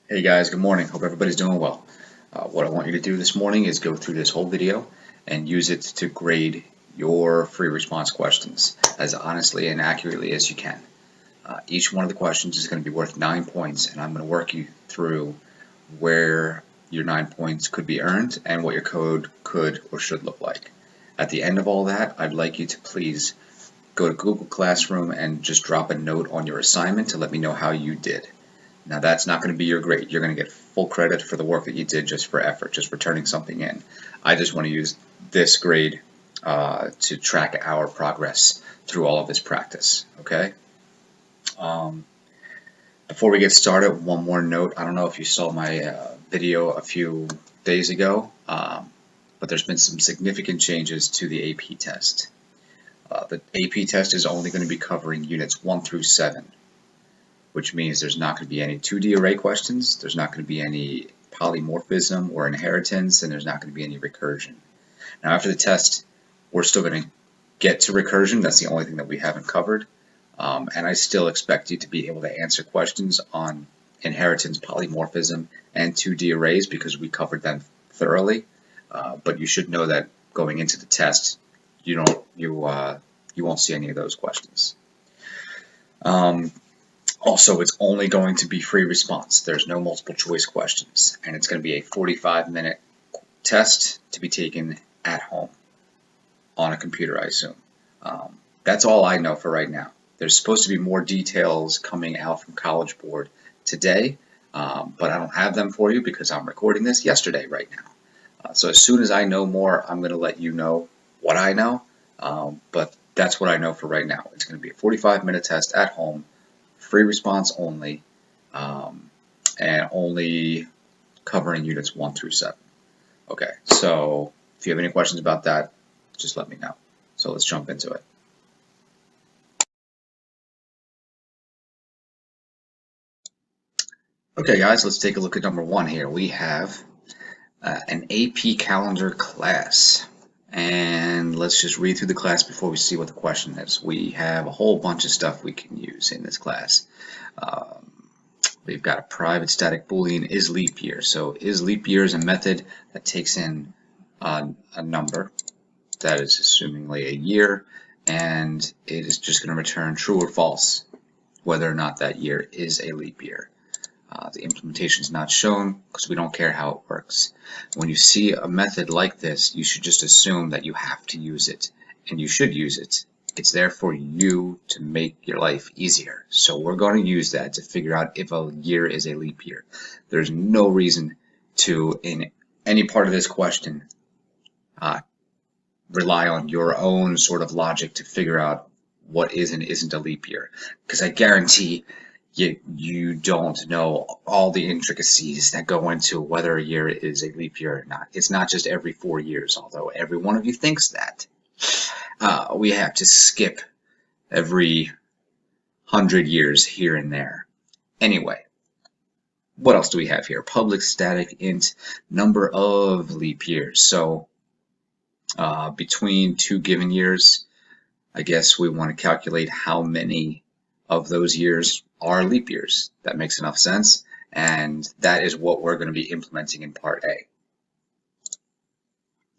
Hey guys, good morning. Hope everybody's doing well. What I want you to do this morning is go through this whole video and use it to grade your free response questions as honestly and accurately as you can. Each one of the questions is going to be worth 9 points, and I'm going to work you through where your 9 points could be earned and what your code could or should look like. At the end of all that, I'd like you to please go to Google Classroom and just drop a note on your assignment to let me know how you did. Now that's not going to be your grade. You're going to get full credit for the work that you did just for effort, just for turning something in. I just want to use this grade to track our progress through all of this practice, okay? Before we get started, one more note. I don't know if you saw my video a few days ago, but there's been some significant changes to the AP test. The AP test is only going to be covering units 1 through 7. Which means there's not going to be any 2D array questions, there's not going to be any polymorphism or inheritance, and there's not going to be any recursion. Now after the test, we're still going to get to recursion. That's the only thing that we haven't covered. And I still expect you to be able to answer questions on inheritance, polymorphism, and 2D arrays because we covered them thoroughly. But you should know that going into the test, you won't see any of those questions. Also, it's only going to be free response. There's no multiple choice questions, and it's going to be a 45-minute test to be taken at home on a computer, I assume. That's all I know for right now. There's supposed to be more details coming out from College Board today, but I don't have them for you because I'm recording this yesterday right now. So as soon as I know more, I'm going to let you know what I know, but that's what I know for right now. It's going to be a 45-minute test at home, free response only, and only covering units 1 through 7. Okay, so if you have any questions about that, just let me know. So let's jump into it. Okay guys, let's take a look at number 1 here. We have an AP calendar class. And let's just read through the class before we see what the question is. We have a whole bunch of stuff we can use in this class. We've got a private static boolean is leap year. So is leap year is a method that takes in a number that is assumingly a year, and it is just going to return true or false whether or not that year is a leap year. The implementation is not shown because we don't care how it works. When you see a method like this, you should just assume that you have to use it, and you should use it. It's there for you to make your life easier. So we're going to use that to figure out if a year is a leap year. There's no reason to, in any part of this question, rely on your own sort of logic to figure out what is and isn't a leap year. Because I guarantee you don't know all the intricacies that go into whether a year is a leap year or not. It's not just every 4 years, although every one of you thinks that. We have to skip every 100 years here and there. Anyway, what else do we have here? Public static int number of leap years. So between 2 given years, I guess we want to calculate how many of those years are leap years. That makes enough sense, and that is what we're going to be implementing in part A.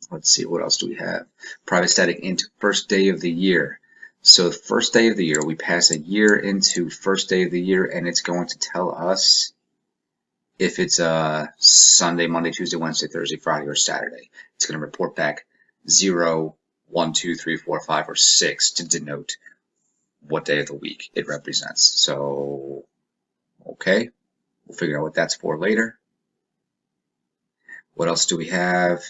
Let's see, what else do we have? Private static int first day of the year. So first day of the year, we pass a year into first day of the year, and it's going to tell us if it's Sunday, Monday, Tuesday, Wednesday, Thursday, Friday, or Saturday. It's going to report back 0, 1, 2, 3, 4, 5, or 6 to denote what day of the week it represents. So, okay, we'll figure out what that's for later. What else do we have?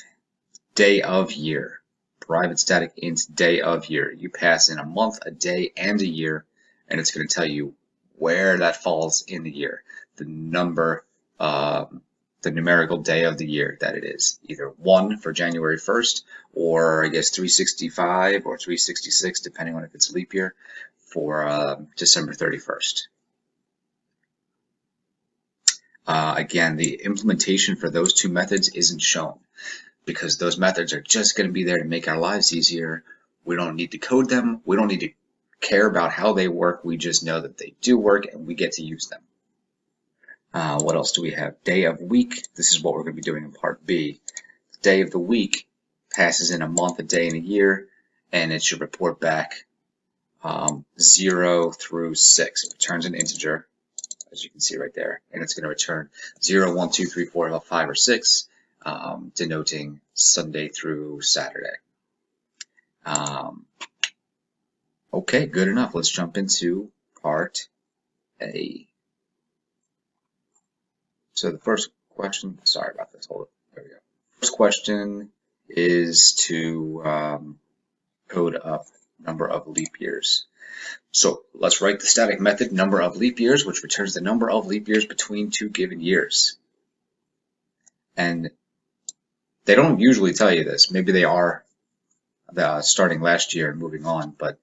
Day of year. Private static int day of year. You pass in a month, a day, and a year, and it's going to tell you where that falls in the year. The number, the numerical day of the year that it is. Either 1 for January 1st, or I guess 365 or 366, depending on if it's a leap year, for December 31st. Again, the implementation for those two methods isn't shown because those methods are just going to be there to make our lives easier. We don't need to code them. We don't need to care about how they work. We just know that they do work and we get to use them. What else do we have? Day of week. This is what we're going to be doing in part B. Day of the week passes in a month, a day, and a year, and it should report back 0 through 6. It returns an integer, as you can see right there, and it's going to return 0, 1, 2, 3, 4, 5, or 6, denoting Sunday through Saturday. Okay, good enough. Let's jump into part A. So the first question, sorry about this, hold it, there we go. First question is to code up number of leap years. So let's write the static method number of leap years, which returns the number of leap years between two given years. And they don't usually tell you this. Maybe they are starting last year and moving on, but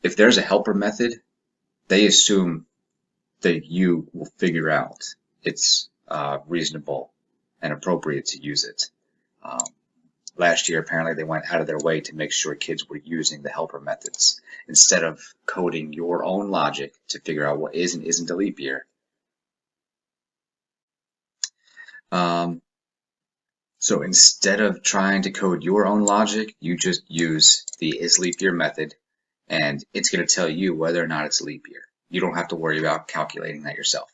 if there's a helper method, they assume that you will figure out it's reasonable and appropriate to use it. Last year, apparently, they went out of their way to make sure kids were using the helper methods instead of coding your own logic to figure out what is and isn't a leap year. So instead of trying to code your own logic, you just use the is leap year method, and it's going to tell you whether or not it's a leap year. You don't have to worry about calculating that yourself.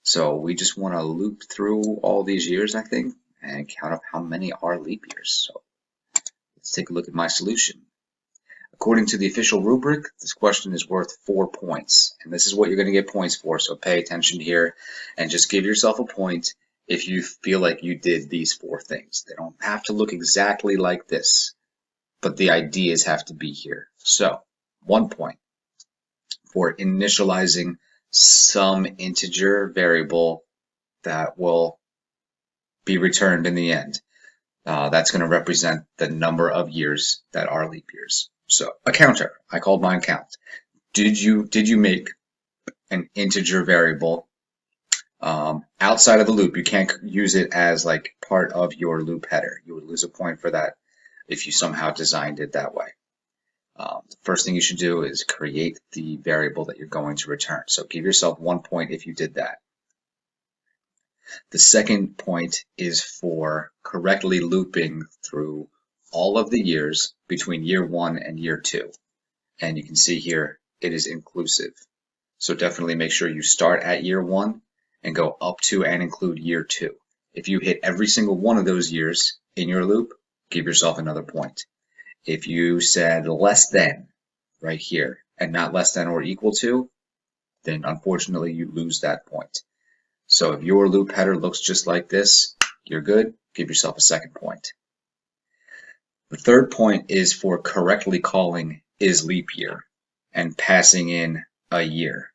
So we just want to loop through all these years, I think, and count up how many are leap years. So let's take a look at my solution. According to the official rubric, this question is worth 4 points, and this is what you're going to get points for, so pay attention here and just give yourself a point if you feel like you did these 4 things. They don't have to look exactly like this, but the ideas have to be here. So 1 point for initializing some integer variable that will be returned in the end. That's going to represent the number of years that are leap years. So a counter, I called mine count. Did you make an integer variable outside of the loop? You can't use it as like part of your loop header. You would lose a point for that if you somehow designed it that way. The first thing you should do is create the variable that you're going to return. So give yourself 1 point if you did that. The second point is for correctly looping through all of the years between year 1 and year 2. And you can see here it is inclusive. So definitely make sure you start at year 1 and go up to and include year 2. If you hit every single one of those years in your loop, give yourself another point. If you said less than right here and not less than or equal to, then unfortunately you lose that point. So if your loop header looks just like this, you're good. Give yourself a second point. The third point is for correctly calling is leap year and passing in a year.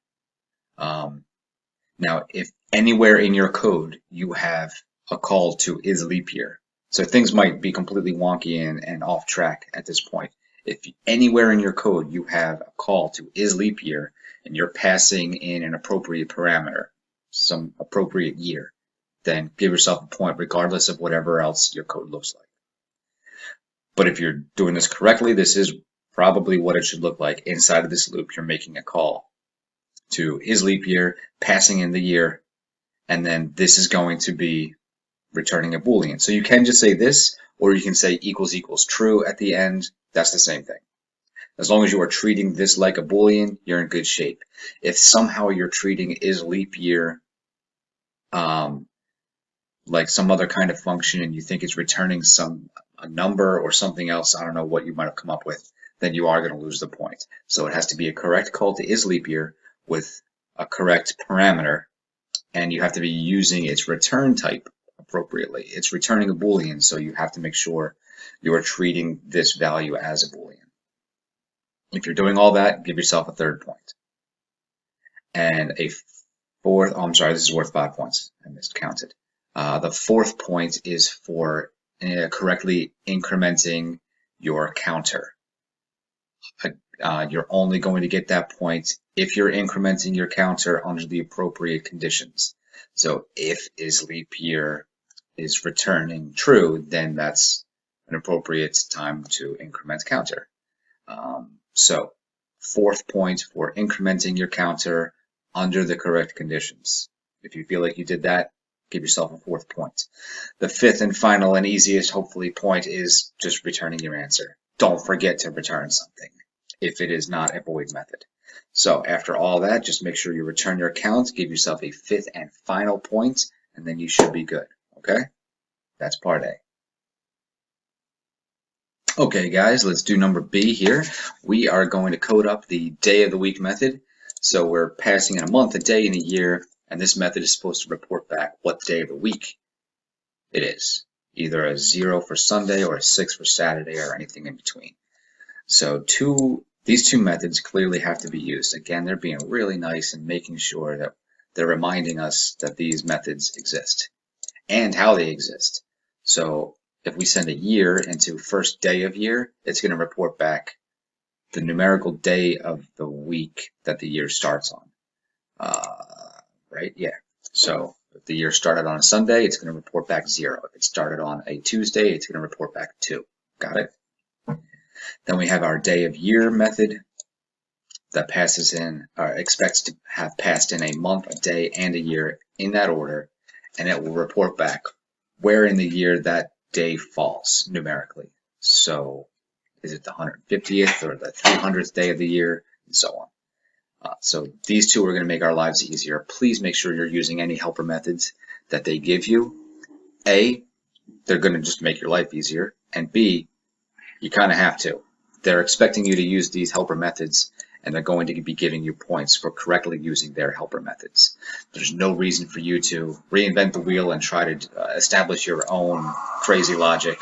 Now, if anywhere in your code you have a call to is leap year, so things might be completely wonky and off track at this point. If anywhere in your code you have a call to is leap year and you're passing in an appropriate parameter, some appropriate year, then give yourself a point regardless of whatever else your code looks like. But if you're doing this correctly, this is probably what it should look like. Inside of this loop, you're making a call to is leap year, passing in the year, and then this is going to be returning a Boolean. So you can just say this, or you can say equals equals true at the end. That's the same thing. As long as you are treating this like a Boolean, you're in good shape. If somehow you're treating is leap year like some other kind of function and you think it's returning a number or something else, I don't know what you might have come up with, then you are going to lose the point. So it has to be a correct call to is leap year with a correct parameter, and you have to be using its return type appropriately. It's returning a Boolean, so you have to make sure you are treating this value as a Boolean. If you're doing all that, give yourself a third point. And a fourth, oh, I'm sorry, this is worth 5 points. I miscounted. The fourth point is for correctly incrementing your counter. You're only going to get that point if you're incrementing your counter under the appropriate conditions. So if is leap year is returning true, then that's an appropriate time to increment counter. So fourth point for incrementing your counter under the correct conditions. If you feel like you did that, give yourself a 4th point. The 5th and final and easiest, hopefully, point is just returning your answer. Don't forget to return something if it is not a void method. So after all that, just make sure you return your count, give yourself a 5th and final point, and then you should be good. Okay? That's part A. Okay, guys, let's do number B here. We are going to code up the day of the week method. So we're passing in a month, a day, and a year, and this method is supposed to report back what day of the week it is. Either a 0 for Sunday or a 6 for Saturday or anything in between. So these two methods clearly have to be used. Again, they're being really nice and making sure that they're reminding us that these methods exist and how they exist. So if we send a year into first day of year, it's going to report back the numerical day of the week that the year starts on. Right? Yeah. So if the year started on a Sunday, it's going to report back 0. If it started on a Tuesday, it's going to report back 2. Got it? Then we have our day of year method that passes in, expects to have passed in a month, a day, and a year in that order, and it will report back where in the year that day falls numerically. So is it the 150th or the 300th day of the year, and so on. So these two are going to make our lives easier. Please make sure you're using any helper methods that they give you. A, they're going to just make your life easier, and B, you kind of have to. They're expecting you to use these helper methods, and they're going to be giving you points for correctly using their helper methods. There's no reason for you to reinvent the wheel and try to establish your own crazy logic,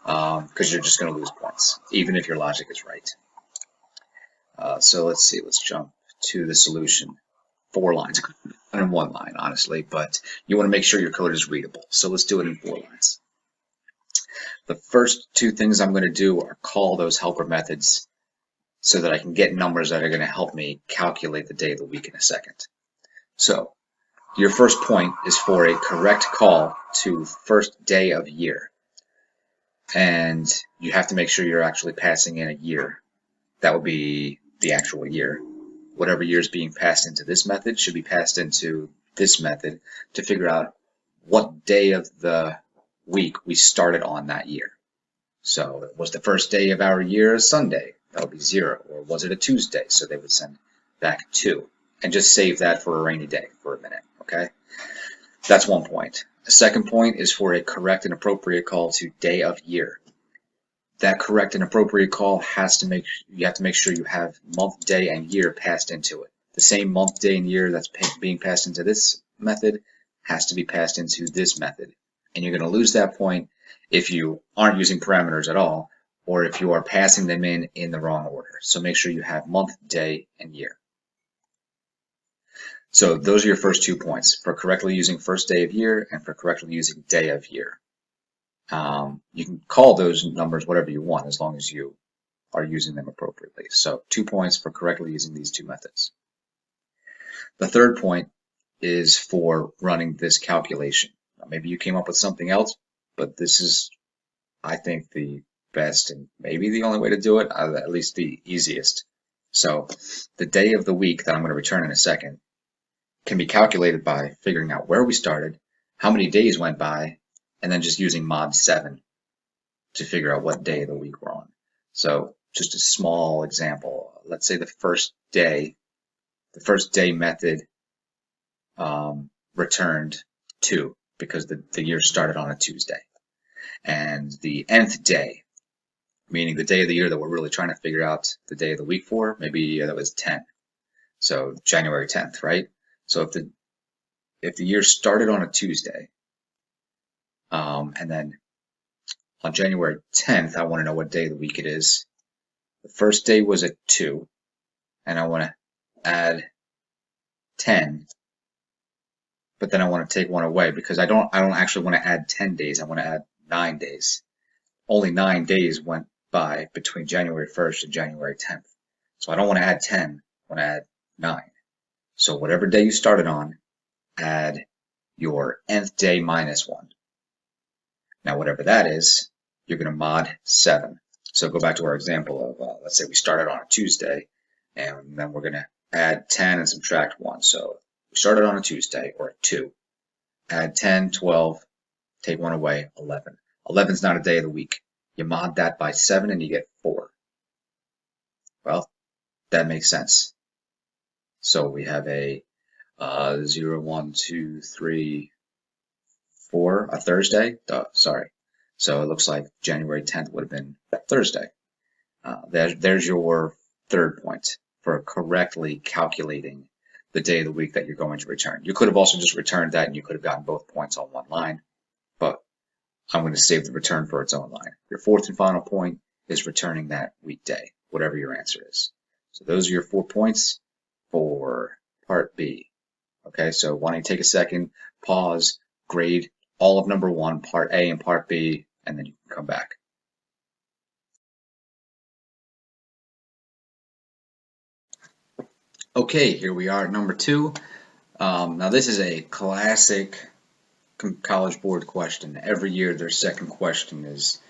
because you're just going to lose points, even if your logic is right. So let's see, let's jump to the solution. 4 lines, and 1 line, honestly, but you want to make sure your code is readable. So let's do it in 4 lines. The first 2 things I'm going to do are call those helper methods so that I can get numbers that are going to help me calculate the day of the week in a second. So your first point is for a correct call to first day of year. And you have to make sure you're actually passing in a year. That would be the actual year. Whatever year is being passed into this method should be passed into this method to figure out what day of the week we started on that year. So was the first day of our year a Sunday? That would be 0. Or was it a Tuesday? So they would send back 2. And just save that for a rainy day for a minute, okay? That's one point. The second point is for a correct and appropriate call to day of year. That correct and appropriate call you have to make sure you have month, day, and year passed into it. The same month, day, and year that's being passed into this method has to be passed into this method. And you're going to lose that point if you aren't using parameters at all, or if you are passing them in the wrong order. So make sure you have month, day, and year. So those are your first 2 points, for correctly using first day of year and for correctly using day of year. You can call those numbers whatever you want as long as you are using them appropriately. So 2 points for correctly using these 2 methods. The third point is for running this calculation. Now, maybe you came up with something else, but this is, I think, the best and maybe the only way to do it, at least the easiest. So the day of the week that I'm going to return in a second can be calculated by figuring out where we started, how many days went by, and then just using mod 7 to figure out what day of the week we're on. So just a small example. Let's say the first day method returned 2 because the year started on a Tuesday. And the nth day, meaning the day of the year that we're really trying to figure out the day of the week for, maybe that was 10. So January 10th, right? So if the year started on a Tuesday, and then on January 10th, I want to know what day of the week it is. The first day was a 2, and I want to add 10, but then I want to take 1 away because I don't actually want to add 10 days. I want to add 9 days. Only 9 days went by between January 1st and January 10th. So I don't want to add 10, I want to add 9. So whatever day you started on, add your nth day minus 1. Now whatever that is, you're going to mod 7. So go back to our example of, let's say we started on a Tuesday, and then we're going to add 10 and subtract 1. So We started on a Tuesday or a 2. Add 10, 12, take 1 away, 11. 11 is not a day of the week. You mod that by 7 and you get 4. Well, that makes sense. So we have a 0, 1, 2, 3, 4, a Thursday. Sorry. So it looks like January 10th would have been Thursday. There's your third point for correctly calculating the day of the week that you're going to return. You could have also just returned that and you could have gotten both points on one line, but I'm going to save the return for its own line. Your fourth and final point is returning that weekday, whatever your answer is. So those are your 4 points for part B. Okay, so why don't you take a second, pause, grade all of number 1, part A and part B, and then you can come back. Okay, here we are at number 2. Now this is a classic College Board question. Every year their second question is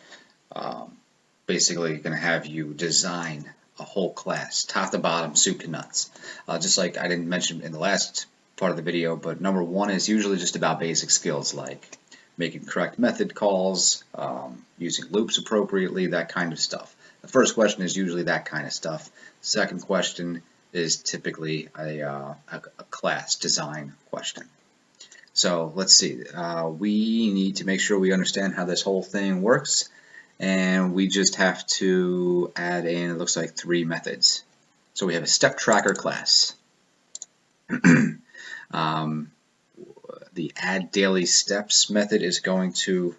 basically going to have you design a whole class, top to bottom, soup to nuts. Just like I didn't mention in the last part of the video, but number 1 is usually just about basic skills like making correct method calls, using loops appropriately, that kind of stuff. The first question is usually that kind of stuff. The second question is typically a class design question. So let's see. We need to make sure we understand how this whole thing works, and we just have to add in, it looks like, 3 methods. So we have a step tracker class. The add daily steps method is going to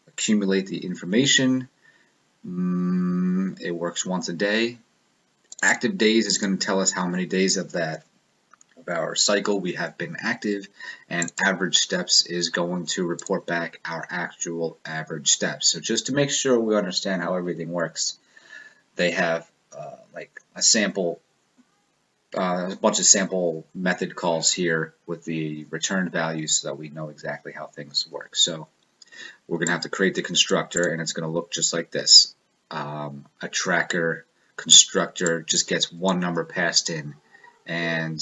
accumulate the information. It works once a day. Active days is going to tell us how many days of our cycle we have been active, and average steps is going to report back our actual average steps. So just to make sure we understand how everything works, they have like a sample, a bunch of sample method calls here with the returned values so that we know exactly how things work. So we're going to have to create the constructor, and it's going to look just like this. A tracker constructor just gets one number passed in, and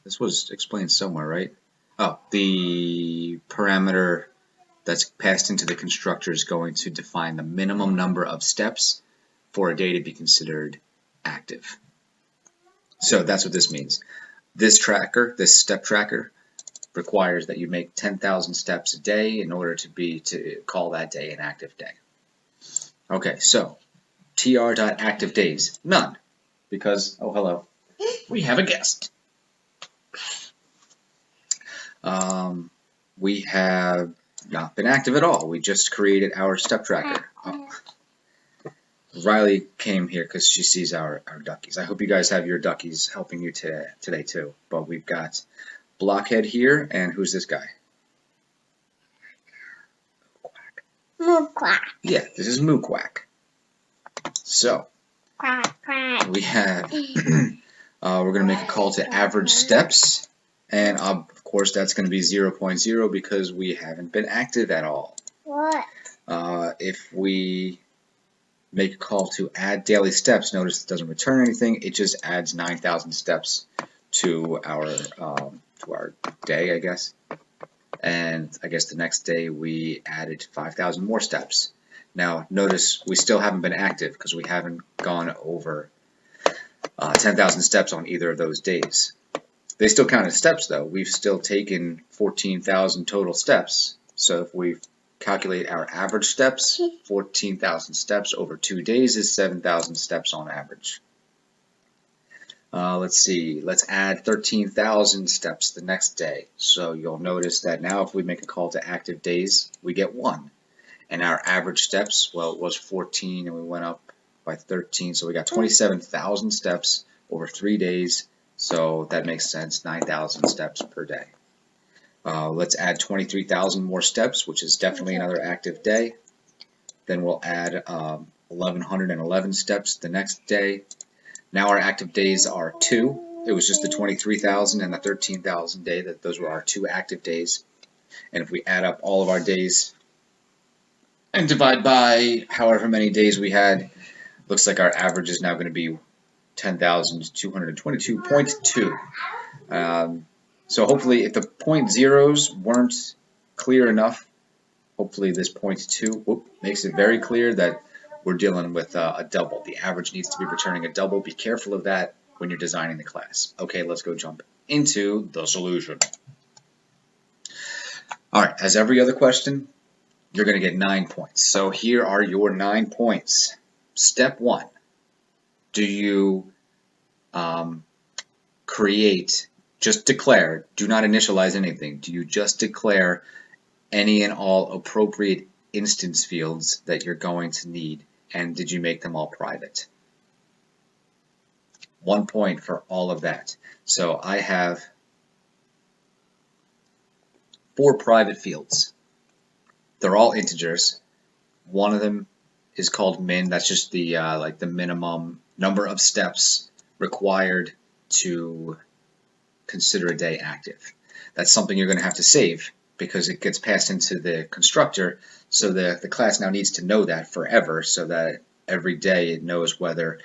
this was explained somewhere, right? Oh, the parameter that's passed into the constructor is going to define the minimum number of steps for a day to be considered active. So that's what this means. This tracker, this step tracker, requires that you make 10,000 steps a day in order to call that day an active day. Okay, so tr.active days, none, because, oh hello, we have a guest. We have not been active at all. We just created our step tracker. Oh. Riley came here because she sees our duckies. I hope you guys have your duckies helping you today too. But we've got Blockhead here, and who's this guy? Mooquack. Yeah, this is Mooquack. So we have we're going to make a call to average steps, and of course that's going to be 0.0 because we haven't been active at all. What? If we make a call to add daily steps, notice it doesn't return anything. It just adds 9,000 steps to our day, I guess. And I guess the next day we added 5,000 more steps. Now notice we still haven't been active because we haven't gone over 10,000 steps on either of those days. They still count as steps though. We've still taken 14,000 total steps. So if we calculate our average steps, 14,000 steps over 2 days is 7,000 steps on average. Let's see, let's add 13,000 steps the next day. So you'll notice that now if we make a call to active days, we get 1. And our average steps, well, it was 14 and we went up by 13, so we got 27,000 steps over 3 days. So that makes sense, 9,000 steps per day. Let's add 23,000 more steps, which is definitely another active day. Then we'll add 1,111 steps the next day. Now our active days are 2. It was just the 23,000 and the 13,000 day. Those were our 2 active days. And if we add up all of our days and divide by however many days we had, looks like our average is now going to be 10,222.2. So hopefully, if the point zeros weren't clear enough, hopefully this point 2 makes it very clear that we're dealing with a double. The average needs to be returning a double. Be careful of that when you're designing the class. Okay, let's go jump into the solution. All right, as every other question, you're going to get 9 points. So here are your 9 points. Step 1, do you create, just declare, do not initialize anything. Do you just declare any and all appropriate instance fields that you're going to need, and did you make them all private? 1 point for all of that. So I have 4 private fields. They're all integers. One of them is called min. That's just the like the minimum number of steps required to consider a day active. That's something you're going to have to save because it gets passed into the constructor. So the class now needs to know that forever, so that every day it knows whether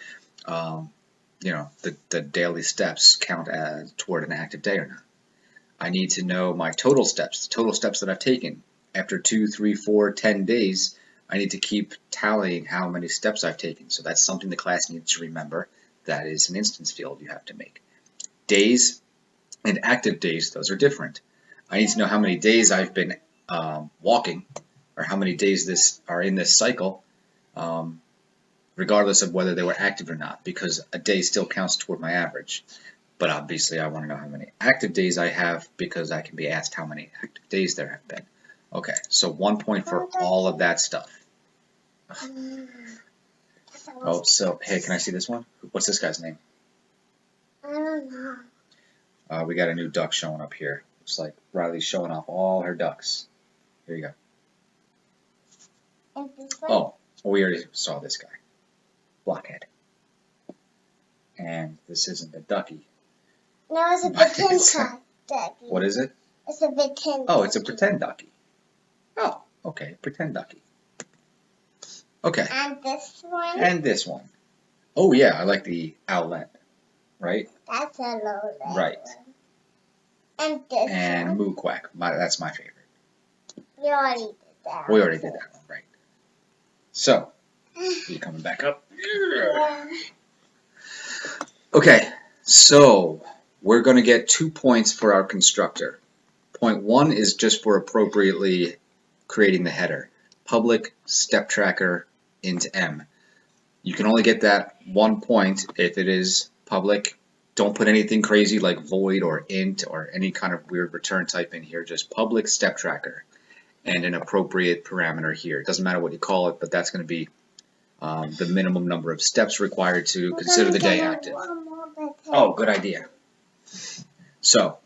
the daily steps count as toward an active day or not. I need to know my total steps, the total steps that I've taken. After 2, 3, 4, 10 days, I need to keep tallying how many steps I've taken. So that's something the class needs to remember. That is an instance field you have to make. Days and active days, those are different. I need to know how many days I've been walking, or how many days this are in this cycle, regardless of whether they were active or not, because a day still counts toward my average. But obviously I want to know how many active days I have, because I can be asked how many active days there have been. Okay, so 1 point for all of that stuff. Oh, so, hey, can I see this one? What's this guy's name? I don't know. We got a new duck showing up here. Looks like Riley's showing off all her ducks. Here you go. Oh, well, we already saw this guy. Blockhead. And this isn't a ducky. No, it's a pretend ducky. What is it? It's a pretend. Oh, it's a pretend ducky. Oh, okay, pretend ducky. Okay. And this one? And this one. Oh, yeah, I like the owlet, right? That's a low level. Right. And this and one? Moo Quack. That's my favorite. We already did that. We already did that one, right. So, you coming back up? Yeah. Okay, so we're going to get 2 points for our constructor. Point 1 is just for appropriately creating the header. Public step tracker int m. You can only get that 1 point if it is public. Don't put anything crazy like void or int or any kind of weird return type in here. Just public step tracker and an appropriate parameter here. It doesn't matter what you call it, but that's going to be the minimum number of steps required to consider the day active. Oh, good idea. So,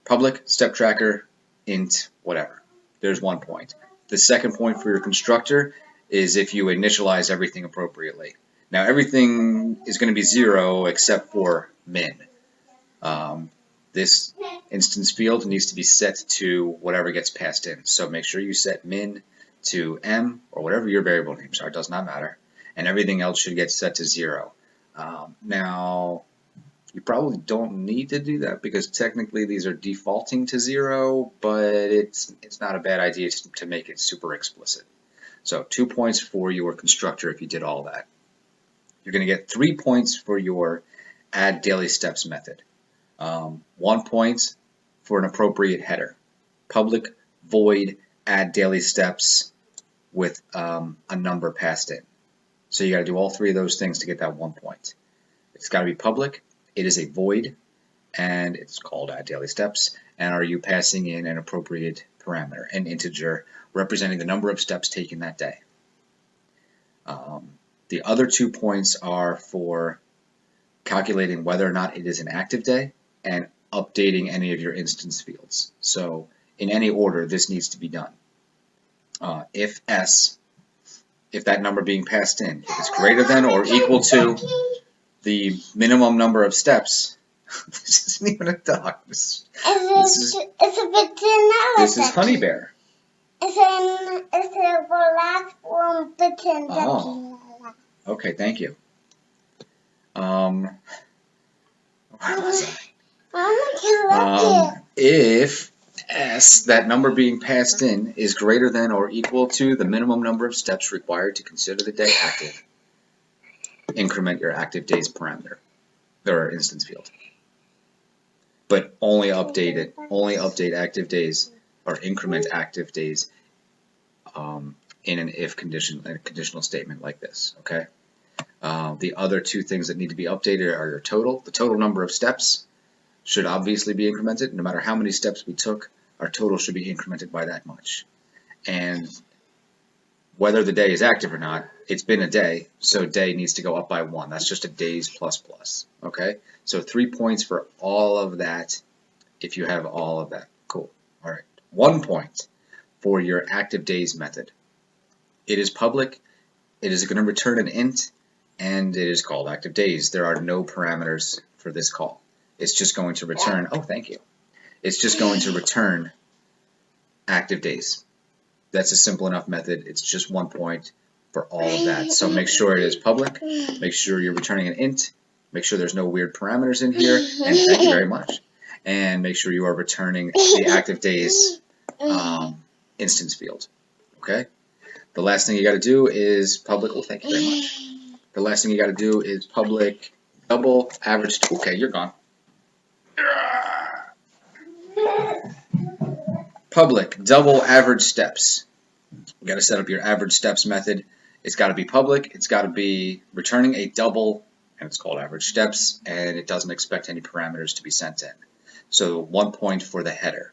public step tracker int whatever. There's 1 point. The second point for your constructor is if you initialize everything appropriately. Now everything is going to be 0 except for min. This instance field needs to be set to whatever gets passed in. So make sure you set min to m or whatever your variable names are. It does not matter. And everything else should get set to 0. Now, you probably don't need to do that because technically these are defaulting to 0, but it's not a bad idea to make it super explicit. So 2 points for your constructor if you did all that. You're going to get 3 points for your add daily steps method. 1 point for an appropriate header. Public void add daily steps with a number passed in. So you got to do all 3 of those things to get that 1 point. It's got to be public. It is a void, and it's called add daily steps. And are you passing in an appropriate parameter, an integer representing the number of steps taken that day? The other 2 points are for calculating whether or not it is an active day and updating any of your instance fields. So in any order, this needs to be done. If S, if that number being passed in, if it's greater than or equal to the minimum number of steps, this isn't even a duck. This is Honey Bear. It's a black one pretend ducky. Okay, thank you. Where was I? Mama can look If S, that number being passed in, is greater than or equal to the minimum number of steps required to consider the day active, increment your active days parameter or instance field. But only update active days or increment active days in an if condition, a conditional statement like this, okay? The other two things that need to be updated are your total. The total number of steps should obviously be incremented. No matter how many steps we took, our total should be incremented by that much. And whether the day is active or not, it's been a day, so day needs to go up by 1. That's just a days plus plus, okay? So 3 points for all of that if you have all of that. Cool. All right. 1 point for your active days method. It is public. It is going to return an int, and it is called active days. There are no parameters for this call. It's just going to return, oh, thank you. It's just going to return active days. That's a simple enough method. It's just 1 point for all of that. So make sure it is public. Make sure you're returning an int. Make sure there's no weird parameters in here. And thank you very much. And make sure you are returning the active days instance field. Okay? The last thing you got to do is public. Well, thank you very much. The last thing you got to do is public double average. Okay, you're gone. Public double average steps. You got to set up your average steps method. It's got to be public. It's got to be returning a double, and it's called average steps, and it doesn't expect any parameters to be sent in. So 1 point for the header.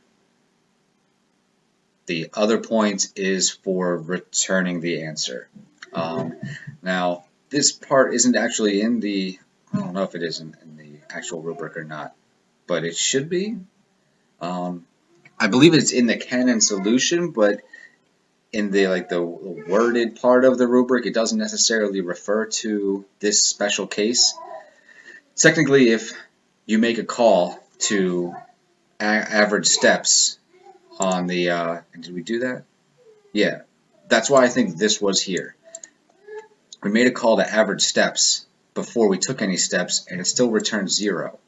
The other point is for returning the answer. Now, this part isn't actually in the, I don't know if it is in the actual rubric or not, but it should be. I believe it's in the Canon solution, but in the worded part of the rubric, it doesn't necessarily refer to this special case. Technically, if you make a call to average steps on the, did we do that? Yeah, that's why I think this was here. We made a call to average steps before we took any steps, and it still returned 0.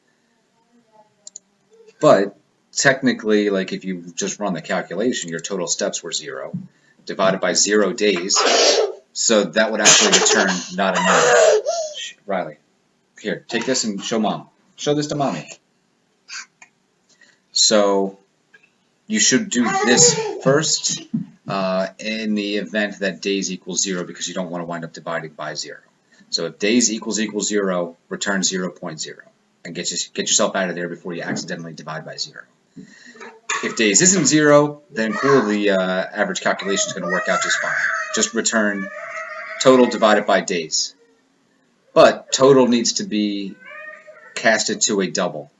But technically, like if you just run the calculation, your total steps were 0 divided by 0 days, so that would actually return not a number. Riley, here, take this and show mom. Show this to mommy. So you should do this first in the event that days equals 0, because you don't want to wind up dividing by 0. So if days equals 0, return 0.0 and get yourself out of there before you accidentally divide by 0. If days isn't 0, then cool, the average calculation is going to work out just fine. Just return total divided by days. But total needs to be casted to a double.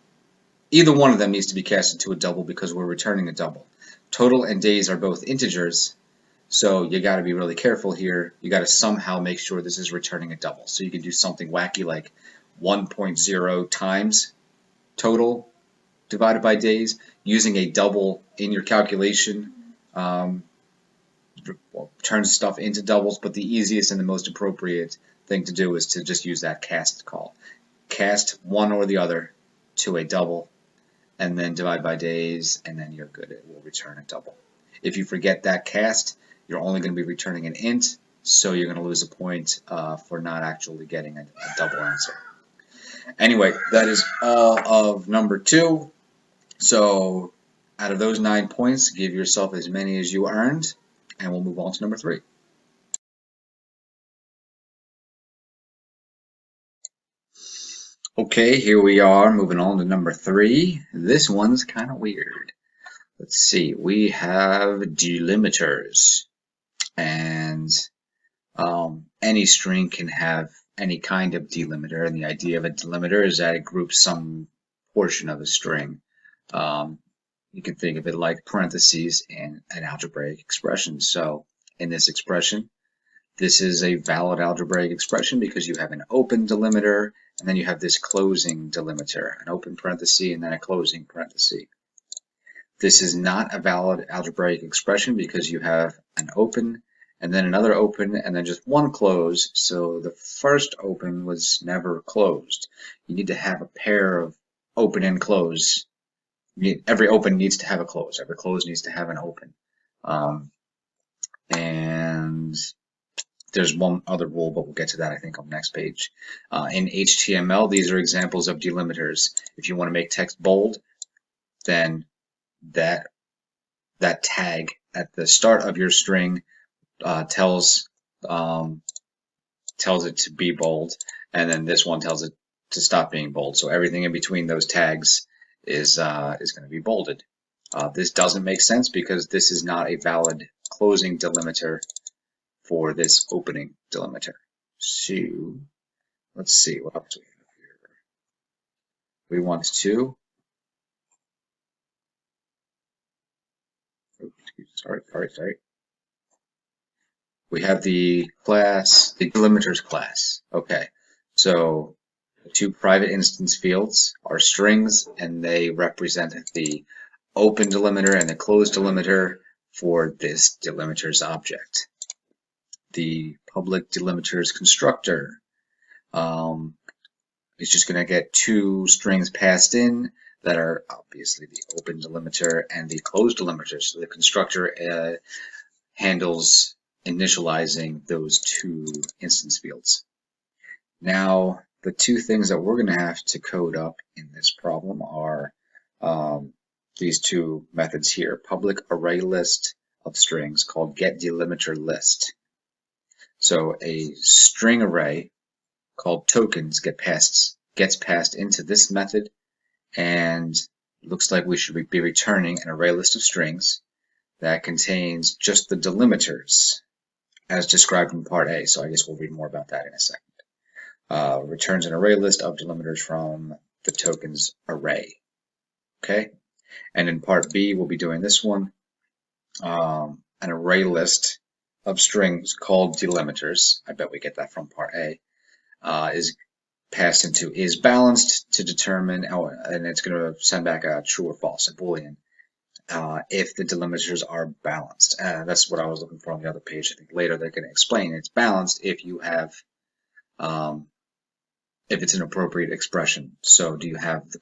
Either one of them needs to be casted to a double because we're returning a double. Total and days are both integers, so you got to be really careful here. You got to somehow make sure this is returning a double. So you can do something wacky like 1.0 times total divided by days, using a double in your calculation. Turns stuff into doubles, but the easiest and the most appropriate thing to do is to just use that cast call. Cast one or the other to a double, and then divide by days, and then you're good. It will return a double. If you forget that cast, you're only going to be returning an int, so you're going to lose a point for not actually getting a double answer. Anyway, that is all of number 2. So out of those 9 points, give yourself as many as you earned, and we'll move on to number 3. Okay, here we are, moving on to number 3. This one's kind of weird. Let's see, we have delimiters, and any string can have any kind of delimiter, and the idea of a delimiter is that it groups some portion of a string. You can think of it like parentheses in an algebraic expression. So in this expression, this is a valid algebraic expression because you have an open delimiter, and then you have this closing delimiter, an open parenthesis and then a closing parenthesis. This is not a valid algebraic expression because you have an open and then another open, and then just one close. So the first open was never closed. You need to have a pair of open and close. Every open needs to have a close. Every close needs to have an open. And there's one other rule, but we'll get to that, I think, on the next page. In HTML, these are examples of delimiters. If you want to make text bold, then that tag at the start of your string tells it to be bold, and then this one tells it to stop being bold. So everything in between those tags is going to be bolded. This doesn't make sense because this is not a valid closing delimiter for this opening delimiter. So let's see what else we have here. We want to sorry. We have the class, the delimiters class. Okay, so the two private instance fields are strings, and they represent the open delimiter and the closed delimiter for this delimiters object. The public delimiters constructor is just going to get two strings passed in that are obviously the open delimiter and the closed delimiter. So the constructor handles initializing those two instance fields. Now, the two things that we're going to have to code up in this problem are these two methods here. Public array list of strings called getDelimiterList. So a string array called tokens gets passed into this method, and it looks like we should be returning an array list of strings that contains just the delimiters as described in part A. So I guess we'll read more about that in a second. Returns an array list of delimiters from the tokens array. Okay, and in part B we'll be doing this one. An array list of strings called delimiters, I bet we get that from part A, is passed into isBalanced to determine, and it's going to send back a true or false, a Boolean, if the delimiters are balanced. That's what I was looking for on the other page. I think later they're going to explain it's balanced if you have, if it's an appropriate expression. So do you have the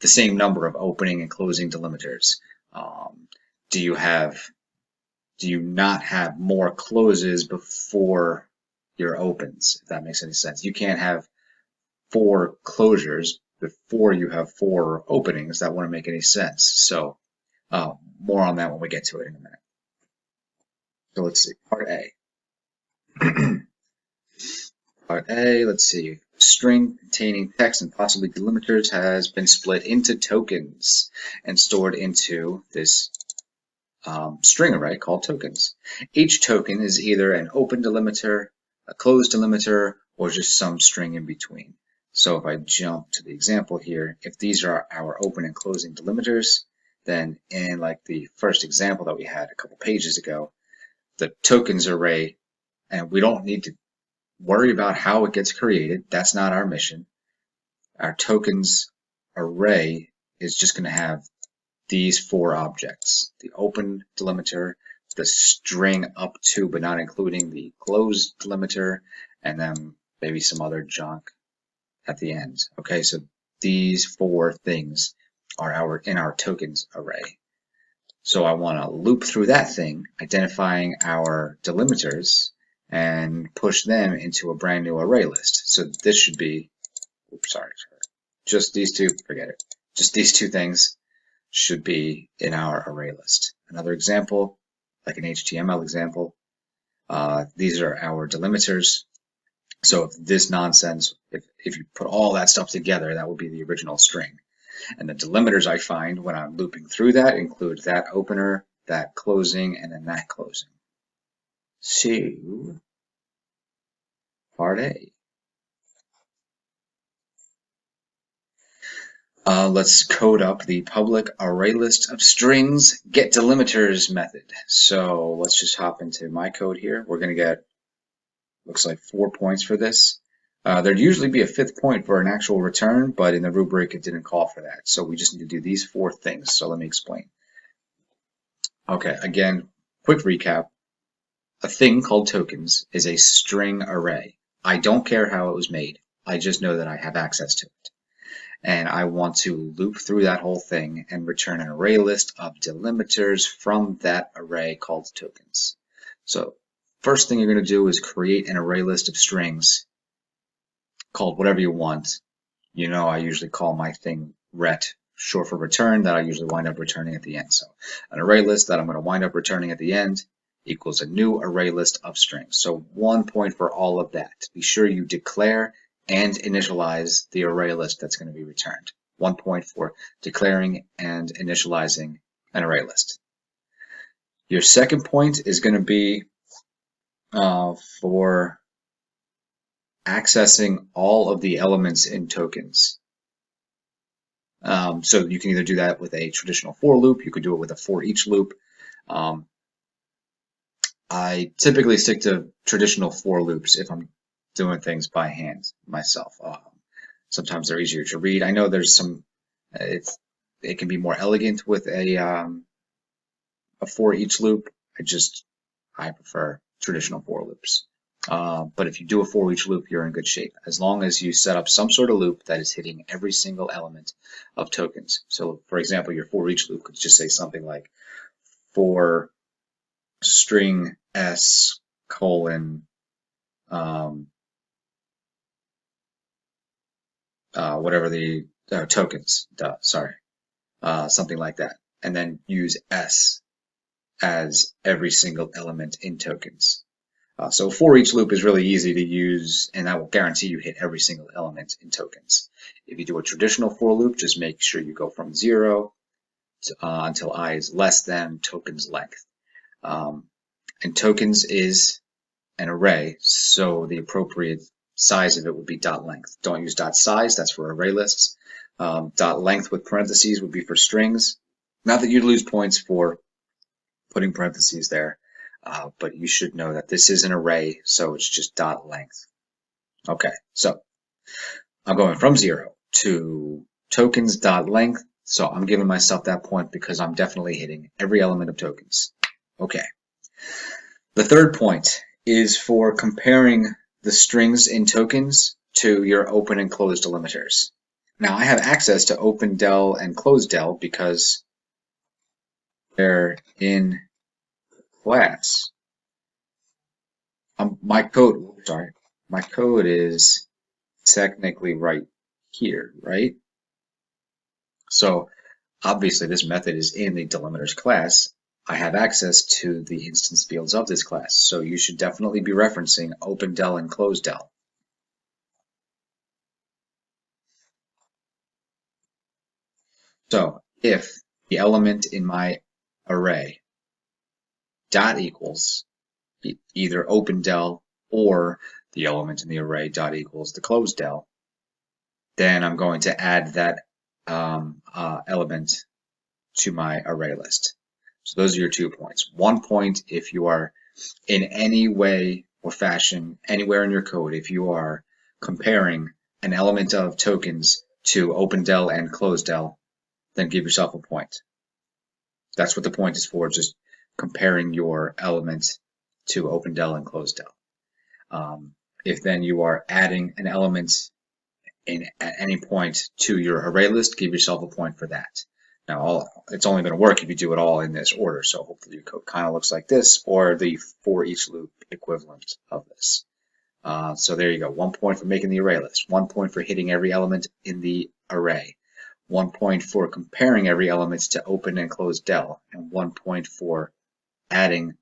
same number of opening and closing delimiters? Do you not have more closes before your opens, if that makes any sense? You can't have 4 closures before you have 4 openings. That wouldn't make any sense. So more on that when we get to it in a minute. So let's see, part A. Part A, let's see. String containing text and possibly delimiters has been split into tokens and stored into this string array called tokens. Each token is either an open delimiter, a closed delimiter, or just some string in between. So if I jump to the example here, if these are our open and closing delimiters, then in like the first example that we had a couple pages ago, the tokens array, and we don't need to worry about how it gets created. That's not our mission. Our tokens array is just going to have these 4 objects: the open delimiter, the string up to but not including the closed delimiter, and then maybe some other junk at the end. Okay, so these 4 things are in our tokens array. So I want to loop through that thing, identifying our delimiters, and push them into a brand new array list. So this should be, just these two, forget it. Just these 2 things should be in our array list. Another example, like an HTML example, these are our delimiters. So if this nonsense, if you put all that stuff together, that would be the original string. And the delimiters I find when I'm looping through that include that opener, that closing, and then that closing. So, part A. Let's code up the public array list of strings getDelimiters method. So let's just hop into my code here. We're going to get, looks like 4 points for this. There'd usually be a 5th point for an actual return, but in the rubric it didn't call for that. So we just need to do these 4 things. So let me explain. Okay, again, quick recap. a thing called tokens is a string array. I don't care how it was made. I just know that I have access to it. And I want to loop through that whole thing and return an array list of delimiters from that array called tokens. So first thing you're going to do is create an array list of strings called whatever you want. You know, I usually call my thing ret, short for return, that I usually wind up returning at the end. So an array list that I'm going to wind up returning at the end equals a new array list of strings. So 1 point for all of that. Be sure you declare and initialize the array list that's going to be returned. 1 point for declaring and initializing an array list. Your second point is going to be for accessing all of the elements in tokens. So you can either do that with a traditional for loop, you could do it with a for each loop. I typically stick to traditional for loops if I'm doing things by hand myself. Sometimes they're easier to read. I know there's some, it can be more elegant with a for each loop. I prefer traditional for loops. But if you do a for each loop, you're in good shape, as long as you set up some sort of loop that is hitting every single element of tokens. So for example, your for each loop could just say something like for string s colon whatever the tokens, something like that, and then use s as every single element in tokens. So for each loop is really easy to use, and that will guarantee you hit every single element in tokens. If you do a traditional for loop, just make sure you go from 0 to, until I is less than tokens length. And tokens is an array, so the appropriate size of it would be dot length. Don't use dot size, that's for array lists. Dot length with parentheses would be for strings. Not that you'd lose points for putting parentheses there, but you should know that this is an array, so it's just dot length. Okay, so I'm going from 0 to tokens dot length, so I'm giving myself that point because I'm definitely hitting every element of tokens. Okay. The third point is for comparing the strings in tokens to your open and closed delimiters. Now I have access to open del and closed del because they're in class. My code is technically right here, right? So obviously this method is in the delimiters class. I have access to the instance fields of this class, so you should definitely be referencing open del and closed del. So if the element in my array dot equals either open del or the element in the array dot equals the closed del, then I'm going to add that element to my array list. So those are your 2 points. 1 point if you are in any way or fashion, anywhere in your code, if you are comparing an element of tokens to open del and closed del, then give yourself a point. That's what the point is for, just comparing your element to open del and closed del. If then you are adding an element at any point to your array list, give yourself a point for that. Now, it's only going to work if you do it all in this order, so hopefully your code kind of looks like this, or the for each loop equivalent of this. So there you go, 1 point for making the array list, 1 point for hitting every element in the array, 1 point for comparing every element to open and closed del, and 1 point for adding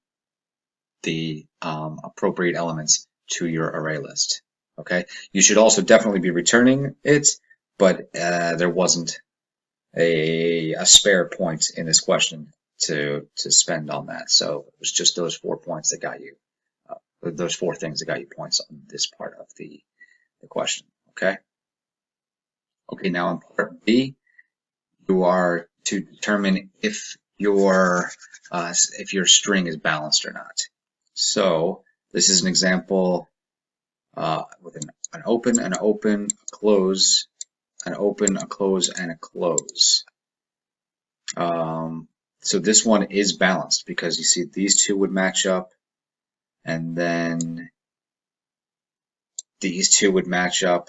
the appropriate elements to your array list. Okay, you should also definitely be returning it, but there wasn't a spare point in this question to spend on that. So it was just those 4 points that got you, those 4 things that got you points on this part of the question. Okay. Okay, now in part B, you are to determine if your string is balanced or not. So this is an example with an open, a close, an open, a close, and a close. So this one is balanced because you see these two would match up, and then these two would match up,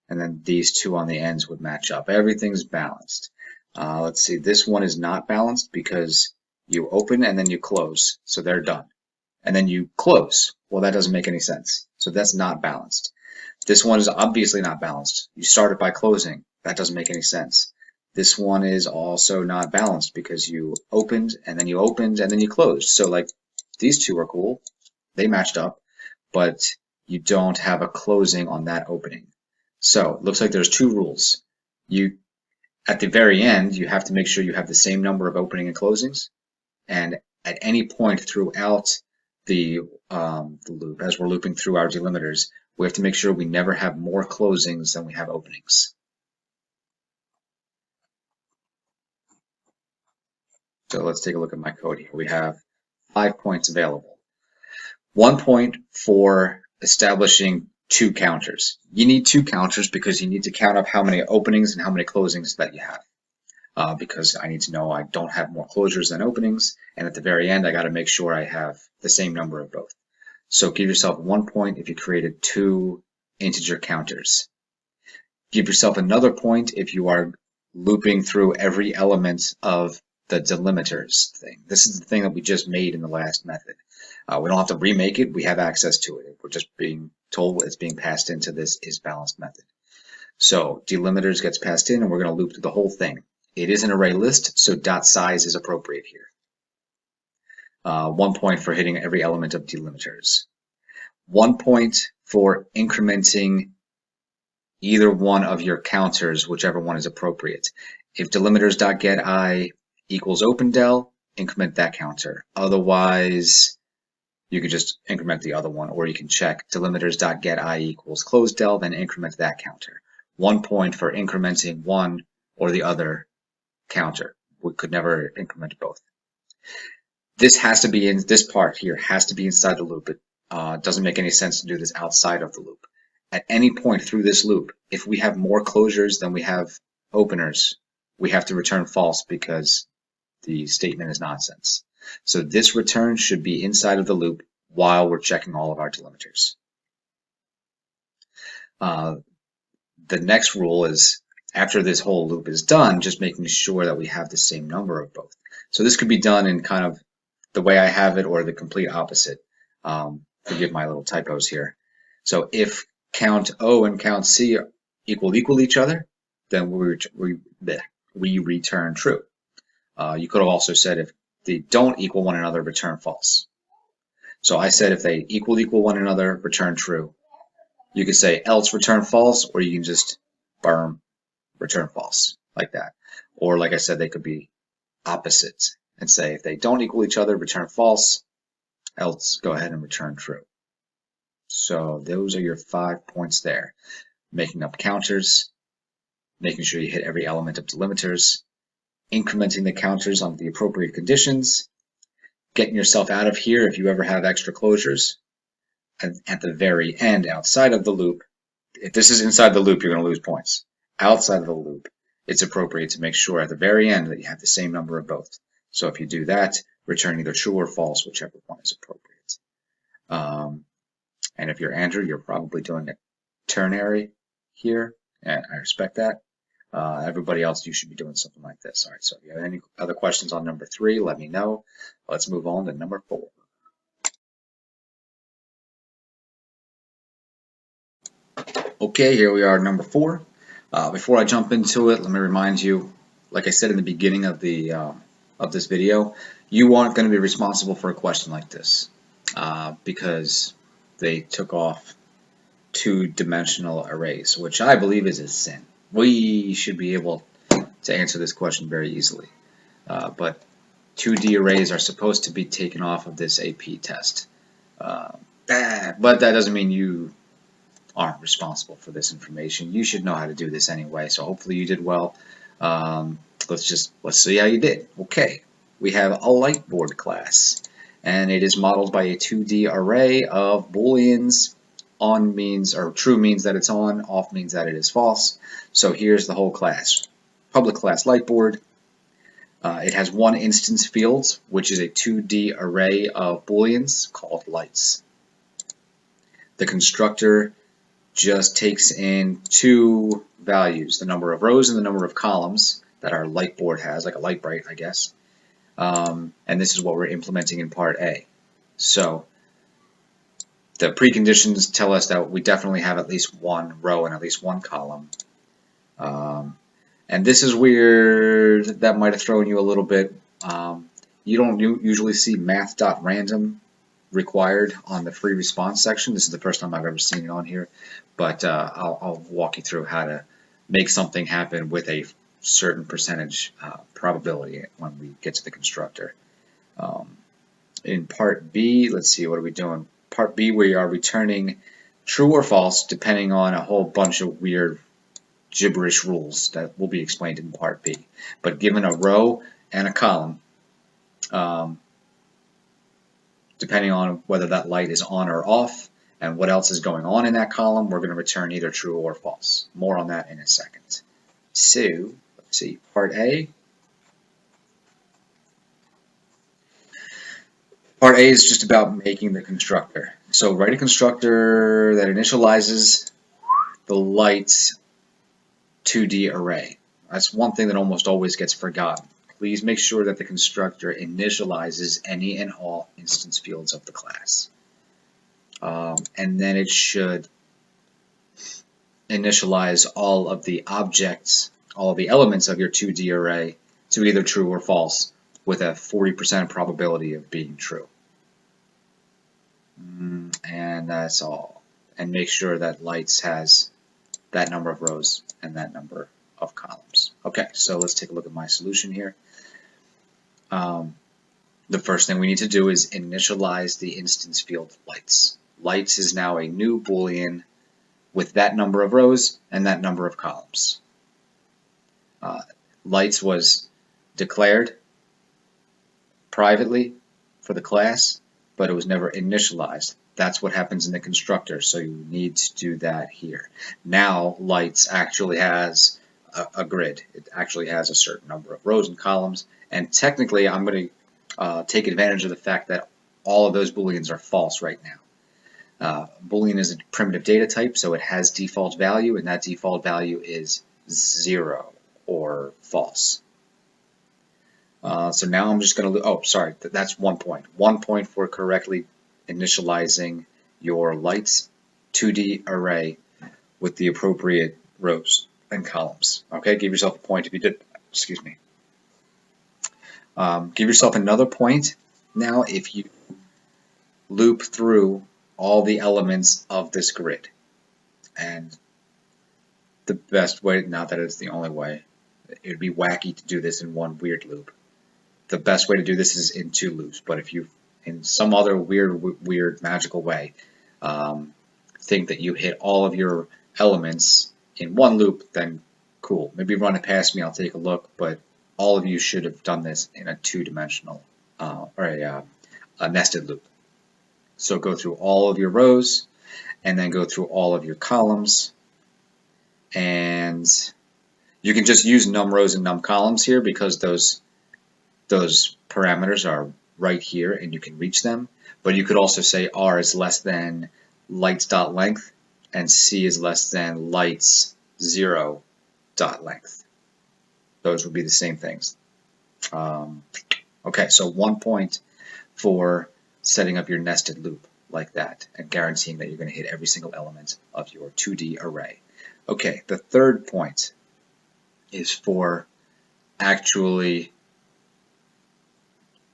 and then these two on the ends would match up. Everything's balanced. Let's see, this one is not balanced because you open and then you close, so they're done. And then you close. Well, that doesn't make any sense. So that's not balanced. This one is obviously not balanced. You started by closing. That doesn't make any sense. This one is also not balanced because you opened and then you opened and then you closed. So like these two are cool. They matched up, but you don't have a closing on that opening. So it looks like there's two rules. At the very end, you have to make sure you have the same number of opening and closings. And at any point throughout the loop, as we're looping through our delimiters, we have to make sure we never have more closings than we have openings. So let's take a look at my code here. We have 5 points available. 1 point for establishing 2 counters. You need 2 counters because you need to count up how many openings and how many closings that you have. Because I need to know I don't have more closures than openings, and at the very end I got to make sure I have the same number of both. So give yourself 1 point if you created 2 integer counters. Give yourself another point if you are looping through every element of the delimiters thing. This is the thing that we just made in the last method. We don't have to remake it, we have access to it. We're just being told it's being passed into this isBalanced method. So delimiters gets passed in and we're going to loop through the whole thing. It is an array list, so dot size is appropriate here. 1 point for hitting every element of delimiters. 1 point for incrementing either one of your counters, whichever one is appropriate. If delimiters.getI equals OpenDel, increment that counter. Otherwise, you could just increment the other one, or you can check delimiters.getI equals ClosedDel, then increment that counter. 1 point for incrementing one or the other counter. We could never increment both. This has to be in this part here has to be inside the loop. It doesn't make any sense to do this outside of the loop. At any point through this loop, if we have more closures than we have openers, we have to return false because the statement is nonsense. So this return should be inside of the loop while we're checking all of our delimiters. The next rule is after this whole loop is done, just making sure that we have the same number of both. So this could be done in kind of the way I have it or the complete opposite. Forgive my little typos here. So if count O and count C equal each other, then we return true. You could have also said if they don't equal one another, return false. So I said if they equal one another, return true. You could say else return false, or you can just return false like that. Or like I said, they could be opposites and say if they don't equal each other, return false, else go ahead and return true. So those are your 5 points there. Making up counters, making sure you hit every element of delimiters, incrementing the counters on the appropriate conditions, getting yourself out of here if you ever have extra closures. And at the very end, outside of the loop, if this is inside the loop, you're going to lose points. Outside of the loop, it's appropriate to make sure at the very end that you have the same number of both. So if you do that, return either true or false, whichever one is appropriate. And if you're Andrew, you're probably doing a ternary here, and I respect that. Everybody else, you should be doing something like this. All right, so if you have any other questions on number 3, let me know. Let's move on to number 4. Okay, here we are, number 4. Before I jump into it, let me remind you, like I said in the beginning of this video, you aren't going to be responsible for a question like this because they took off 2-dimensional arrays, which I believe is a sin. We should be able to answer this question very easily, but 2D arrays are supposed to be taken off of this AP test, but that doesn't mean you aren't responsible for this information. You should know how to do this anyway, so hopefully you did well. Let's see how you did. Okay, we have a lightboard class, and it is modeled by a 2D array of booleans. On means, or true means that it's on, off means that it is false. So here's the whole class. Public class lightboard. It has one instance field, which is a 2D array of booleans called lights. The constructor just takes in two values, the number of rows and the number of columns that our light board has, like a light bright, I guess. And this is what we're implementing in part A. So the preconditions tell us that we definitely have at least one row and at least one column. And this is weird. That might have thrown you a little bit. You don't usually see math.random required on the free response section. This is the first time I've ever seen it on here, but I'll walk you through how to make something happen with a certain percentage probability when we get to the constructor. In part B, let's see, what are we doing? Part B, we are returning true or false depending on a whole bunch of weird gibberish rules that will be explained in part B. But given a row and a column, depending on whether that light is on or off and what else is going on in that column, we're going to return either true or false. More on that in a second. So, let's see, part A. Part A is just about making the constructor. So write a constructor that initializes the light's 2D array. That's one thing that almost always gets forgotten. Please make sure that the constructor initializes any and all instance fields of the class. And then it should initialize all of the objects, all of the elements of your 2D array to either true or false with a 40% probability of being true. And that's all. And make sure that lights has that number of rows and that number of columns. Okay, so let's take a look at my solution here. The first thing we need to do is initialize the instance field lights. Lights is now a new Boolean with that number of rows and that number of columns. Lights was declared privately for the class, but it was never initialized. That's what happens in the constructor, so you need to do that here. Now lights actually has a grid. It actually has a certain number of rows and columns, and technically I'm going to take advantage of the fact that all of those booleans are false right now. Boolean is a primitive data type, so it has default value, and that default value is 0 or false. So now I'm just going to, oh, sorry, that's 1 point. 1 point for correctly initializing your lights 2D array with the appropriate rows and columns. Okay, give yourself a point if you did, excuse me. Give yourself another point now if you loop through all the elements of this grid. And the best way, not that it's the only way, it would be wacky to do this in one weird loop. The best way to do this is in 2 loops, but if you, in some other weird magical way, think that you hit all of your elements in 1 loop, then cool. Maybe run it past me, I'll take a look, but all of you should have done this in a 2-dimensional, or a nested loop. So go through all of your rows, and then go through all of your columns, and you can just use num rows and num columns here because those parameters are right here and you can reach them, but you could also say R is less than lights.length and C is less than lights 0.length. Those would be the same things. Okay, so 1 point for setting up your nested loop like that and guaranteeing that you're going to hit every single element of your 2D array. Okay, the third point is for actually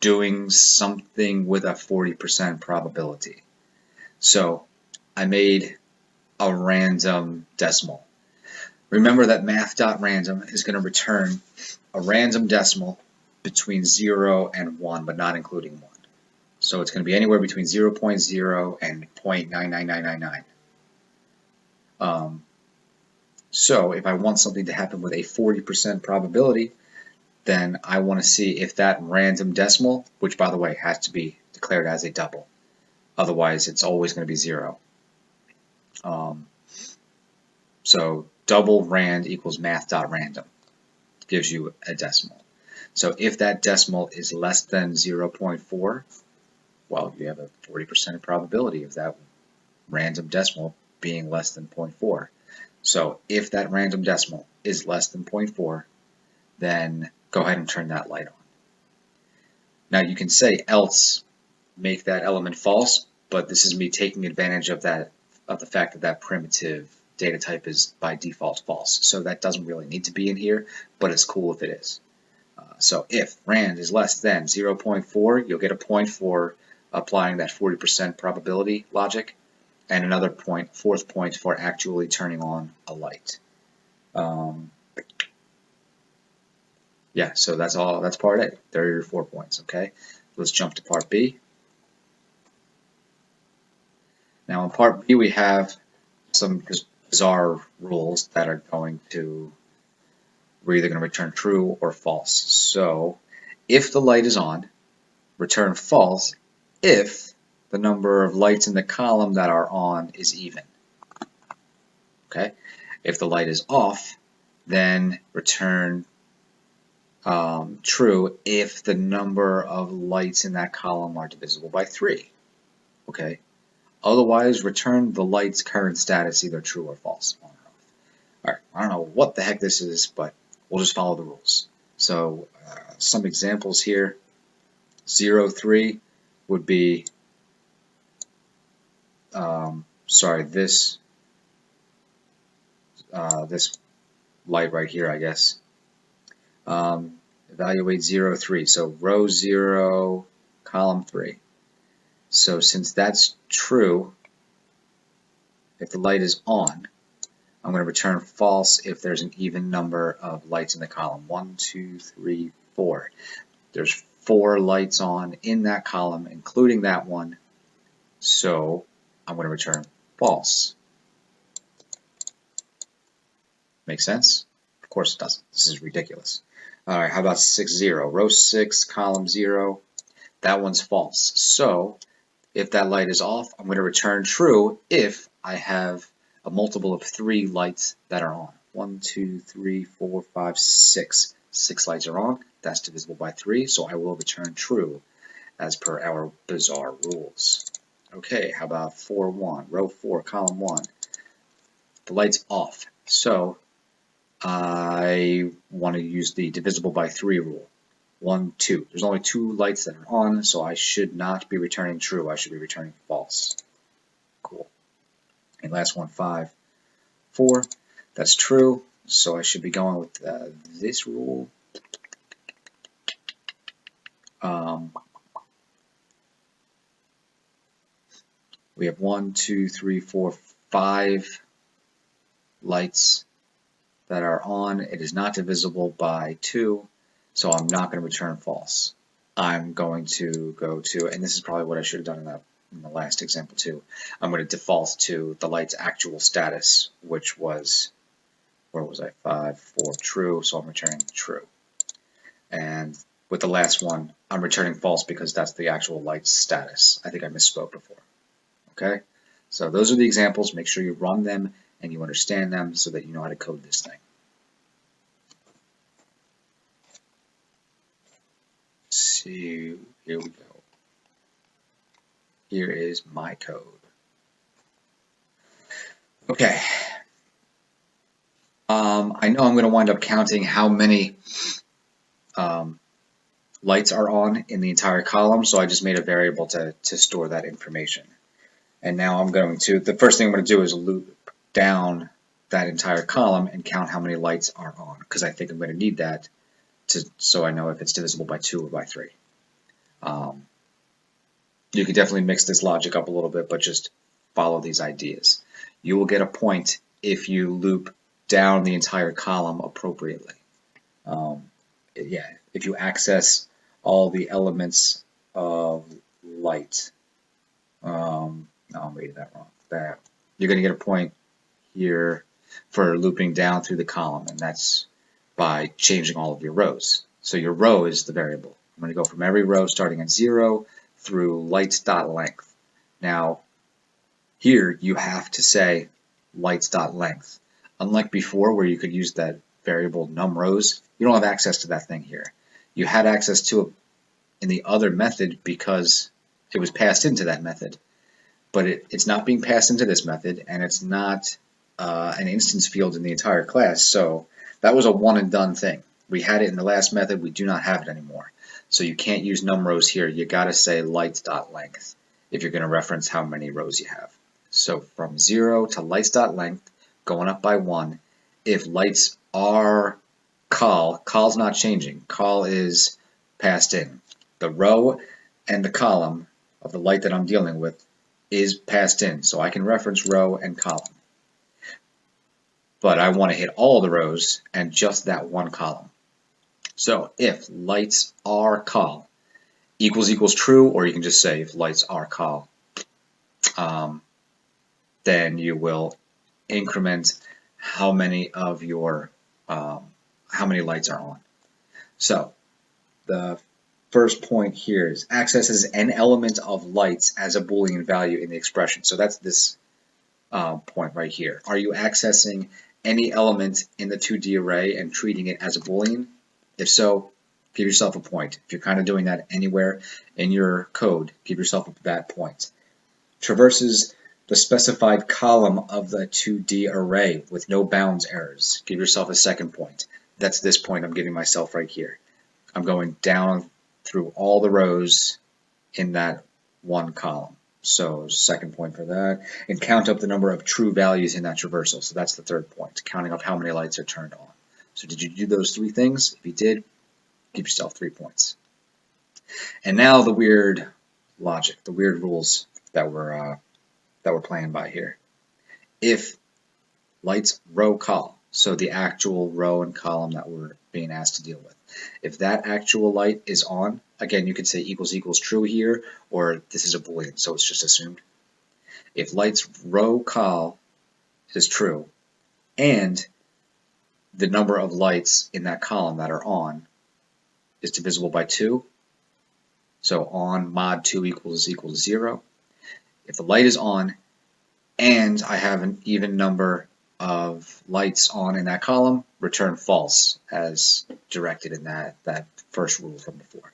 doing something with a 40% probability. So I made a random decimal. Remember that math.random is going to return a random decimal between 0 and 1, but not including 1. So it's going to be anywhere between 0.0 and 0.99999. So if I want something to happen with a 40% probability, then I want to see if that random decimal, which by the way has to be declared as a double, otherwise it's always going to be 0. So double rand equals math.random gives you a decimal. So if that decimal is less than 0.4, well, you have a 40% probability of that random decimal being less than 0.4. So if that random decimal is less than 0.4, then go ahead and turn that light on. Now you can say else make that element false, but this is me taking advantage of the fact that that primitive data type is by default false. So that doesn't really need to be in here, but it's cool if it is. So if rand is less than 0.4, you'll get a point for applying that 40% probability logic, and another point, fourth point, for actually turning on a light. Yeah, so that's all. That's part A. There are your 4 points. Okay, let's jump to part B. Now in part B we have some just bizarre rules that are going to, we're either going to return true or false. So if the light is on, return false if the number of lights in the column that are on is even. Okay, if the light is off, then return true if the number of lights in that column are divisible by 3. Okay, otherwise return the light's current status, either true or false, on or off. Alright, I don't know what the heck this is, but we'll just follow the rules. So some examples here. 0, 3 would be, this light right here, I guess. Evaluate 0, 3. So row 0, column 3. So since that's true, if the light is on, I'm going to return false if there's an even number of lights in the column. 1, 2, 3, 4. There's 4 lights on in that column, including that one. So I'm going to return false. Make sense? Of course it doesn't. This is ridiculous. All right, how about 6, 0? Row 6, column 0. That one's false. So if that light is off, I'm going to return true if I have a multiple of 3 lights that are on. 1, 2, 3, 4, 5, 6. 6 lights are on. That's divisible by 3, so I will return true as per our bizarre rules. Okay, how about 4, 1? Row 4, column 1. The light's off. So I want to use the divisible by 3 rule. 1, 2. There's only 2 lights that are on, so I should not be returning true. I should be returning false. Cool. And last one, 5, 4. That's true, so I should be going with this rule. We have 1, 2, 3, 4, 5 lights that are on. It is not divisible by 2, so I'm not going to return false. I'm going to go to, and this is probably what I should have done in the last example too, I'm going to default to the light's actual status, which was, where was I, 5, 4, true, so I'm returning true. And with the last one, I'm returning false because that's the actual light's status. I think I misspoke before. Okay, so those are the examples. Make sure you run them and you understand them so that you know how to code this thing. So here we go. Here is my code. Okay. I know I'm going to wind up counting how many lights are on in the entire column, so I just made a variable to store that information. And now I'm going to, the first thing I'm going to do is loop down that entire column and count how many lights are on, because I think I'm going to need that so I know if it's divisible by 2 or by 3. You can definitely mix this logic up a little bit, but just follow these ideas. You will get a point if you loop down the entire column appropriately. Yeah, if you access all the elements of light. No, I'm reading that wrong. You're going to get a point here for looping down through the column, and that's by changing all of your rows. So your row is the variable. I'm going to go from every row starting at 0 through lights.length. Now, here you have to say lights.length. Unlike before where you could use that variable numRows, you don't have access to that thing here. You had access to it in the other method because it was passed into that method. But it's not being passed into this method, and it's not an instance field in the entire class. So that was a one and done thing. We had it in the last method. We do not have it anymore. So you can't use num rows here. You got to say lights.length if you're going to reference how many rows you have. So from 0 to lights.length, going up by 1. If lights are col's not changing. Col is passed in. The row and the column of the light that I'm dealing with is passed in. So I can reference row and column. But I want to hit all the rows and just that one column. So if lights are col equals true, or you can just say if lights are col, then you will increment how many of your how many lights are on. So the first point here is accesses an element of lights as a Boolean value in the expression. So that's this point right here. Are you accessing any element in the 2D array and treating it as a Boolean? If so, give yourself a point. If you're kind of doing that anywhere in your code, give yourself a bad point. Traverses the specified column of the 2D array with no bounds errors. Give yourself a second point. That's this point I'm giving myself right here. I'm going down through all the rows in that one column. So second point for that. And count up the number of true values in that traversal. So that's the third point, counting up how many lights are turned on. So did you do those three things? If you did, give yourself 3 points. And now the weird logic, the weird rules that we're playing by here. If lights row col, so the actual row and column that we're being asked to deal with, if that actual light is on, again, you could say equals true here, or this is a Boolean, so it's just assumed. If lights row col is true, and the number of lights in that column that are on is divisible by 2, so on mod 2 equals 0. If the light is on and I have an even number of lights on in that column, return false as directed in that first rule from before.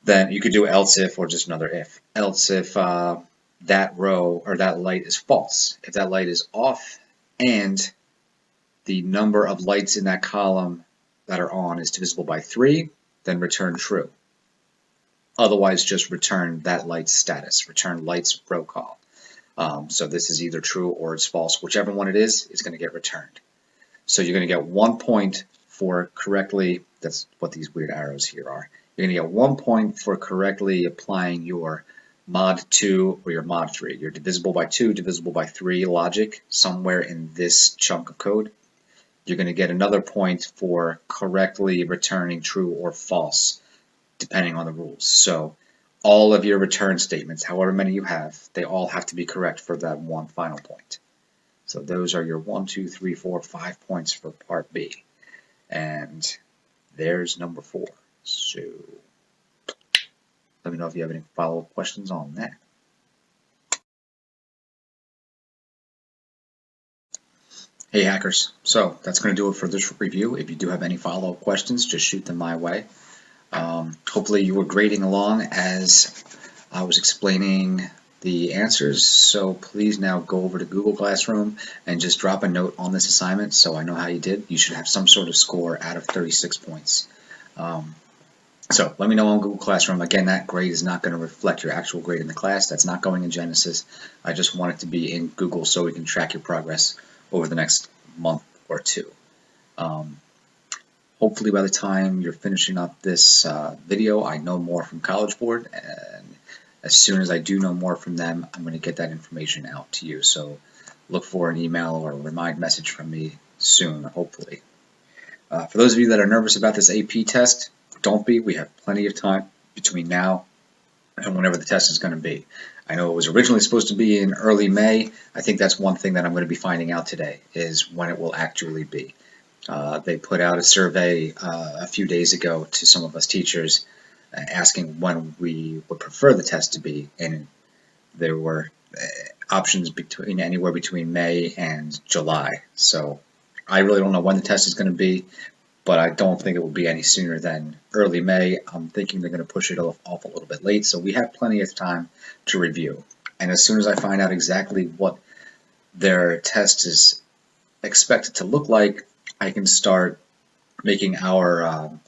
Then you could do else if or just another if. Else if that row or that light is false. If that light is off and the number of lights in that column that are on is divisible by 3, then return true. Otherwise, just return that light's status. Return light's row col. So this is either true or it's false. Whichever one it is going to get returned. So you're going to get 1 point for correctly, that's what these weird arrows here are. You're going to get 1 point for correctly applying your mod 2 or your mod 3. Your divisible by 2, divisible by 3 logic somewhere in this chunk of code. You're going to get another point for correctly returning true or false, depending on the rules. So all of your return statements, however many you have, they all have to be correct for that one final point. So those are your 1, 2, 3, 4, 5 points for part B. And there's number 4. So let me know if you have any follow-up questions on that. Hey hackers, so that's going to do it for this review. If you do have any follow-up questions, just shoot them my way. Hopefully you were grading along as I was explaining the answers, so please now go over to Google Classroom and just drop a note on this assignment so I know how you did. You should have some sort of score out of 36 points. So let me know on Google Classroom. Again, that grade is not going to reflect your actual grade in the class. That's not going in Genesis. I just want it to be in Google so we can track your progress over the next month or two. Hopefully by the time you're finishing up this video, I know more from College Board, and as soon as I do know more from them, I'm going to get that information out to you. So look for an email or a remind message from me soon, hopefully. For those of you that are nervous about this AP test, don't be. We have plenty of time between now and whenever the test is going to be. I know it was originally supposed to be in early May. I think that's one thing that I'm going to be finding out today, is when it will actually be. They put out a survey a few days ago to some of us teachers asking when we would prefer the test to be, and there were options between anywhere between May and July. So I really don't know when the test is going to be. but I don't think it will be any sooner than early May. I'm thinking they're going to push it off a little bit late, so we have plenty of time to review. And as soon as I find out exactly what their test is expected to look like, I can start making our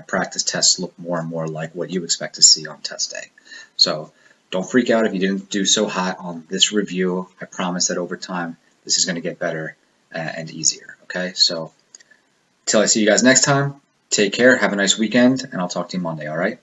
practice tests look more and more like what you expect to see on test day. So don't freak out if you didn't do so hot on this review. I promise that over time this is going to get better and easier. Okay, so till I see you guys next time, take care, have a nice weekend, and I'll talk to you Monday. All right.